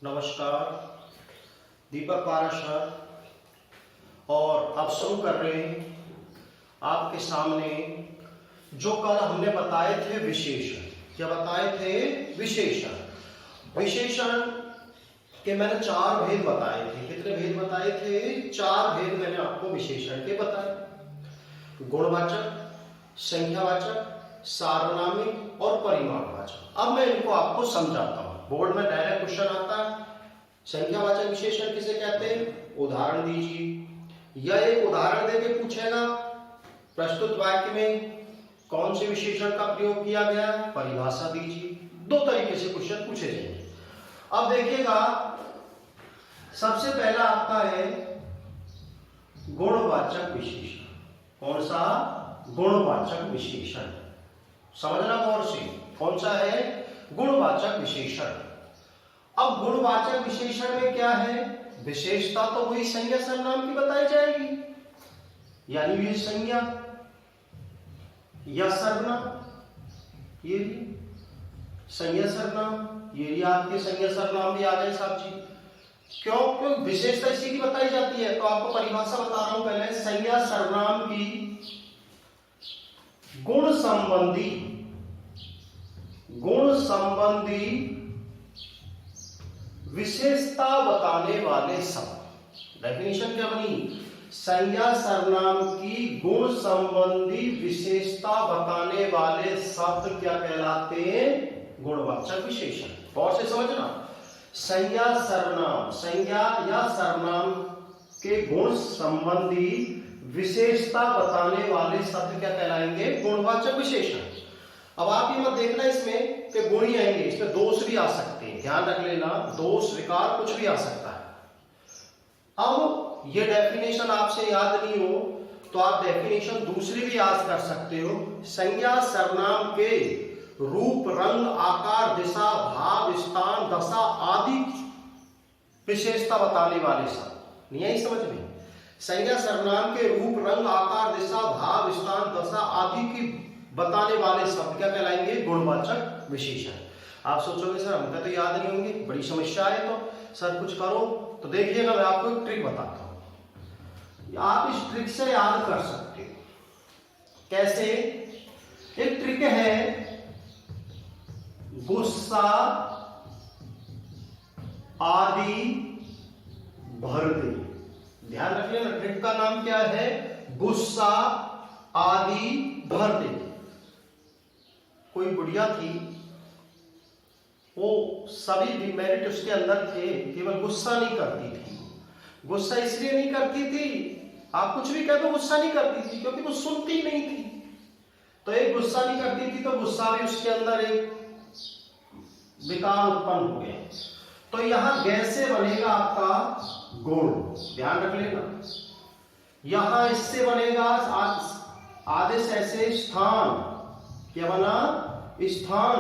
नमस्कार, दीपक पाराशर। और अब शुरू कर रहे हैं आपके सामने जो कल हमने बताए थे विशेषण। क्या बताए थे? विशेषण। विशेषण के मैंने 4 भेद बताए थे। कितने भेद बताए थे? 4 भेद मैंने आपको विशेषण के बताए। गुणवाचक, संख्यावाचक, सार्वनामिक और परिमाणवाचक। अब मैं इनको आपको समझाता हूं। बोर्ड में डायरेक्ट क्वेश्चन आता है, संख्यावाचक विशेषण किसे कहते हैं? उदाहरण दीजिए। या एक उदाहरण देके पूछेगा प्रस्तुत वाक्य में कौन से विशेषण का प्रयोग किया गया, परिभाषा दीजिए। 2 तरीके से क्वेश्चन पूछे जाएंगे। अब देखिएगा, सबसे पहला आपका है गुणवाचक विशेषण। कौन सा? गुणवाचक विशेषण। समझना गौर से, कौन सा है? गुणवाचक विशेषण। अब गुणवाचक विशेषण में क्या है? विशेषता तो वही संज्ञा सर्वनाम की बताई जाएगी, यानी ये संज्ञा या सर्वनाम, ये संज्ञा सर्वनाम, ये आपके संज्ञा सर्वनाम भी आ गए साहब जी। क्यों? क्यों विशेषता इसी की बताई जाती है। तो आपको परिभाषा बता रहा हूं पहले। संज्ञा सर्वनाम की गुण संबंधी विशेषता बताने वाले शब्द। डेफिनेशन क्या बनी? संज्ञा सर्वनाम की गुण संबंधी विशेषता बताने वाले शब्द क्या कहलाते हैं? गुणवाचक विशेषण। और से समझना, संज्ञा सर्वनाम, संज्ञा या सर्वनाम के गुण संबंधी विशेषता बताने वाले शब्द क्या कहलाएंगे? गुणवाचक विशेषण। अब आप ये मत देखना इसमें कि गुण ही आएंगे, इसमें दोष भी आ सकते हैं। ध्यान रख लेना, दोष, विकार कुछ भी आ सकता है। अब ये डेफिनेशन आपसे याद नहीं हो तो आप डेफिनेशन दूसरी भी याद कर सकते हो। संज्ञा सर्वनाम के रूप, रंग, आकार, दिशा, भाव, स्थान, दशा आदि विशेषता बताने वाले शब्द। नहीं आई समझ में? संज्ञा सर्वनाम के रूप, रंग, आकार, दिशा, भाव, स्थान, दशा आदि की बताने वाले शब्द क्या कहलाएंगे? गुणवाचक विशेषण। आप सोचोगे सर हमको तो याद नहीं होंगे, बड़ी समस्या है। तो सर कुछ करो। तो देखिएगा, मैं आपको एक ट्रिक बताता हूं, आप इस ट्रिक से याद कर सकते हो। कैसे? एक ट्रिक है, गुस्सा आदि भर दे। ध्यान रख लेना, ट्रिक का नाम क्या है? गुस्सा आदि भर दे। कोई बुढ़िया थी, वो सभी डिमेरिट उसके अंदर थे, केवल गुस्सा नहीं करती थी। गुस्सा इसलिए नहीं करती थी, आप कुछ भी कह दो, गुस्सा नहीं करती थी क्योंकि वो सुनती नहीं थी। तो एक गुस्सा नहीं करती थी, तो गुस्सा भी उसके अंदर एक विकार उत्पन्न हो गया। तो यहां गैसे बनेगा आपका गुण। ध्यान रख लेना, यहां इससे बनेगा आदेश ऐसे स्थान। क्या बना? स्थान।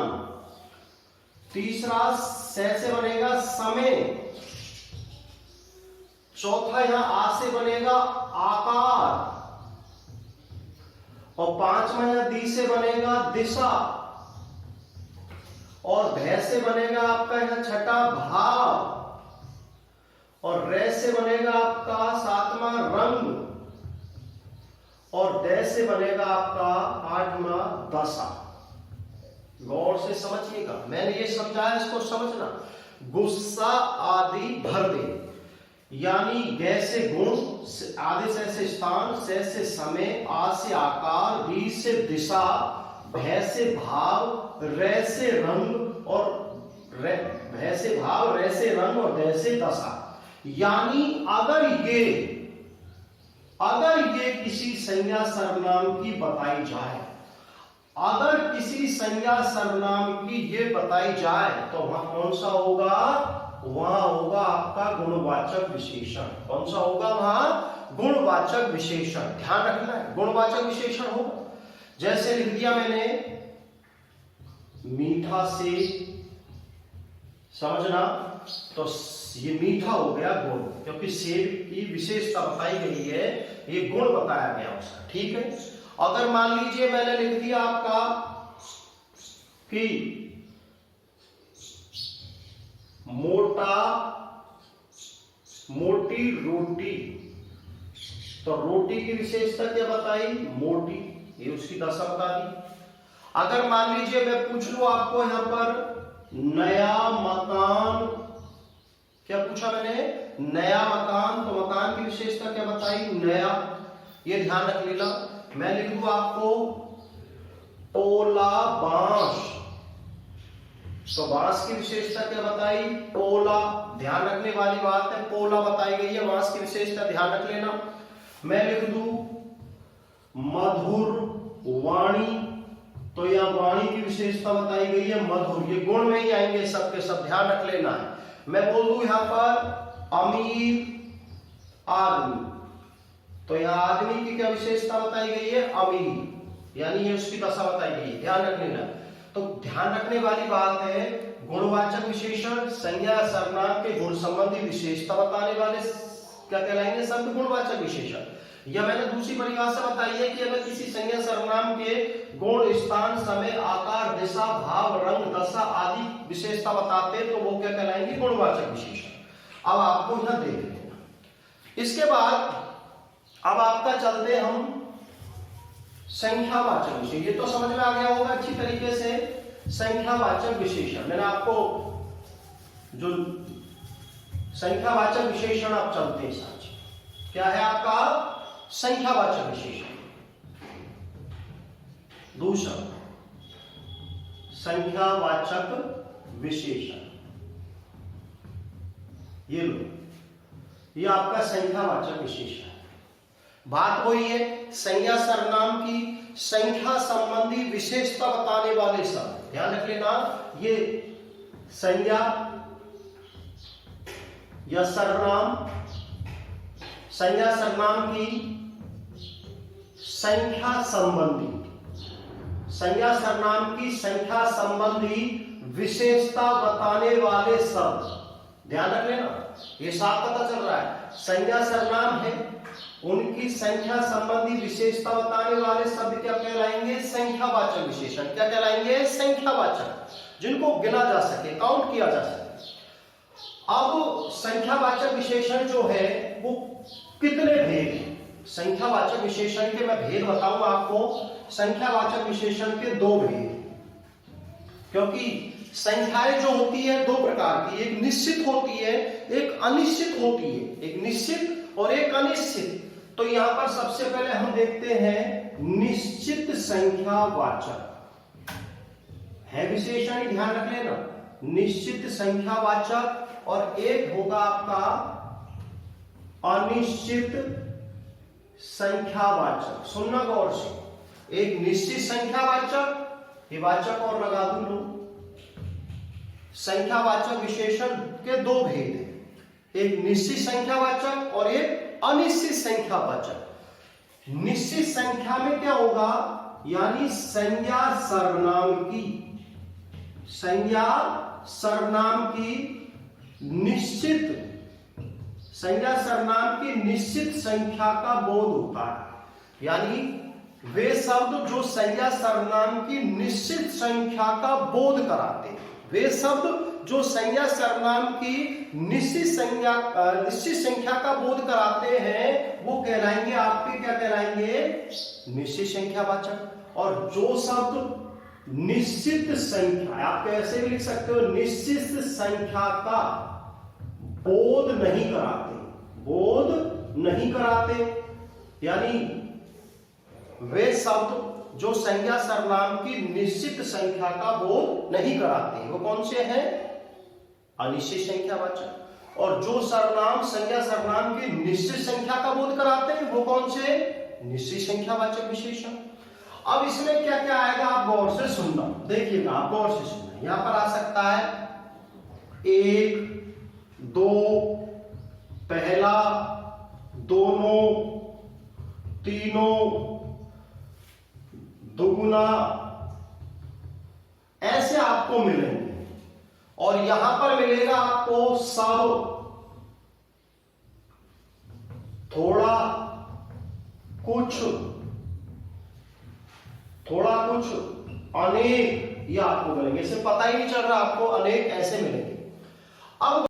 तीसरा से बनेगा समय। चौथा यहां आ से बनेगा आकार। और 5वां यहां दी से बनेगा दिशा। और भय से बनेगा आपका यहां छठा भाव। और रे से बनेगा आपका 7वां रंग। और दे से बनेगा आपका 8वां दशा। गौर से समझिएगा, मैंने ये समझाया, इसको समझना। गुस्सा आदि भर दे, यानी गै से गुण, आदि से स्थान, से समय, आ से आकार, री से दिशा, भय से भाव, रे से रंग और भय से भाव, रे से रंग और दे से दशा। यानी अगर ये किसी संज्ञा सर्वनाम की बताई जाए, अगर किसी संज्ञा सर्वनाम की ये बताई जाए, तो वहां कौन सा होगा? वहां होगा आपका गुणवाचक विशेषण। कौन सा होगा वहां? गुणवाचक विशेषण। ध्यान रखना है, गुणवाचक विशेषण होगा। जैसे लिख दिया मैंने मीठा से, समझना, तो ये मीठा हो गया गुण, क्योंकि सेब की विशेषता बताई गई है, ये गुण बताया गया उसका। ठीक है। अगर मान लीजिए मैंने लिख दिया आपका कि मोटा मोटी रोटी, तो रोटी की विशेषता क्या बताई? मोटी, ये उसकी दशा बता दी। अगर मान लीजिए मैं पूछ लूं आपको यहां पर नया मकान, क्या पूछा मैंने? नया मकान, तो मकान की विशेषता क्या बताई? नया, ये ध्यान रख लेना। मैं लिख दूं आपको पोला बांस, तो बांस की विशेषता क्या बताई? पोला, ध्यान रखने वाली बात है, पोला बताई गई है, बांस की विशेषता ध्यान रख लेना। मैं लिख दूं मधुर वाणी, तो यह वाणी की विशेषता बताई गई है मधुर, ये गुण में ही आएंगे सबके सब, ध्यान रख लेना है। मैं बोल दूं यहां पर अमीर आदमी, तो यहां आदमी की क्या विशेषता बताई गई है? अमीर, यानी ये उसकी दशा बताई गई है, ध्यान रख लेना। तो ध्यान रखने वाली बात है, गुणवाचक विशेषण संज्ञा सर्वनाम के गुण संबंधी विशेषता बताने वाले क्या कहलाएंगे? शब्द गुणवाचक विशेषण। या मैंने दूसरी परिभाषा बताई है कि अगर किसी संज्ञा सर्वनाम के गुण, स्थान, समय, आकार, दिशा, भाव, रंग, दशा आदि विशेषता बताते तो वो क्या कहलाएंगे? गुणवाचक विशेषण। अब आपको यहां देख लेना। इसके बाद अब आपका चलते हम संख्यावाचक विशेषण, ये तो समझ में आ गया होगा अच्छी तरीके से। संख्यावाचक विशेषण मैंने आपको जो संख्यावाचक विशेषण आप चलते हैं साथ, क्या है आपका? संख्यावाचक विशेषण। दूसरा संख्यावाचक विशेषण, ये लो, ये आपका संख्यावाचक विशेषण। बात वही है, संज्ञा सर्वनाम की संख्या संबंधी विशेषता बताने वाले शब्द, ध्यान रख लेना। ये संज्ञा या सर्वनाम, संज्ञा सर्वनाम की संख्या संबंधी, संज्ञा सर्वनाम की संख्या संबंधी विशेषता बताने वाले शब्द, ध्यान रख लेना। ये साफ पता चल रहा है, संज्ञा सर्वनाम है, उनकी संख्या संबंधी विशेषता बताने वाले शब्द क्या कहलाएंगे? संख्यावाचक विशेषण। क्या कहलाएंगे? संख्यावाचक, जिनको गिना जा सके, काउंट किया जा सके। अब संख्यावाचक विशेषण जो है वो कितने भेद हैं? संख्यावाचक विशेषण के मैं भेद बताऊंगा आपको। संख्यावाचक विशेषण के दो भेद, क्योंकि संख्याएं जो होती है दो प्रकार की, एक निश्चित होती है, एक अनिश्चित होती है, एक निश्चित और एक अनिश्चित। तो यहां पर सबसे पहले हम देखते हैं निश्चित संख्यावाचक है विशेषण, ध्यान रख लेना, निश्चित संख्यावाचक, और एक होगा आपका अनिश्चित संख्यावाचक। सुनना गौर से, एक निश्चित संख्यावाचक, ये वाचक और लगा दूं लो। संख्यावाचक विशेषण के दो भेद हैं, एक निश्चित संख्यावाचक और एक अनिश्चित संख्यावाचक। निश्चित संख्या में क्या होगा? यानी संज्ञा सर्वनाम की, संज्ञा सर्वनाम की निश्चित, संज्ञा सर्वनाम की निश्चित संख्या का बोध होता है। यानी वे शब्द जो संज्ञा सर्वनाम की निश्चित संख्या का बोध कराते हैं, वे शब्द जो संज्ञा सर्वनाम की निश्चित संख्या का बोध कराते हैं वो कहलाएंगे आपके, क्या कहलाएंगे? निश्चित संख्यावाचक। और जो शब्द निश्चित संख्या, आप कैसे भी लिख सकते हो, निश्चित संख्या का बोध नहीं कराते, बोध नहीं कराते, यानी वे शब्द जो संज्ञा सर्वनाम की निश्चित संख्या का बोध नहीं कराते, वो कौन से हैं? अनिश्चित संख्यावाचक। और जो सर्वनाम संज्ञा सर्वनाम की निश्चित संख्या का बोध कराते हैं वो कौन से? निश्चित संख्यावाचक विशेषण। अब इसमें क्या क्या आएगा आप गौर से सुनना, देखिएगा, आप गौर से सुनना। यहां पर आ सकता है एक, दो, पहला, दोनों, तीनों, दुगुना, ऐसे आपको मिलेंगे। और यहां पर मिलेगा आपको सब, थोड़ा, कुछ, थोड़ा कुछ, अनेक, ये आपको मिलेंगे। इससे पता ही नहीं चल रहा आपको, अनेक ऐसे मिलेंगे। अब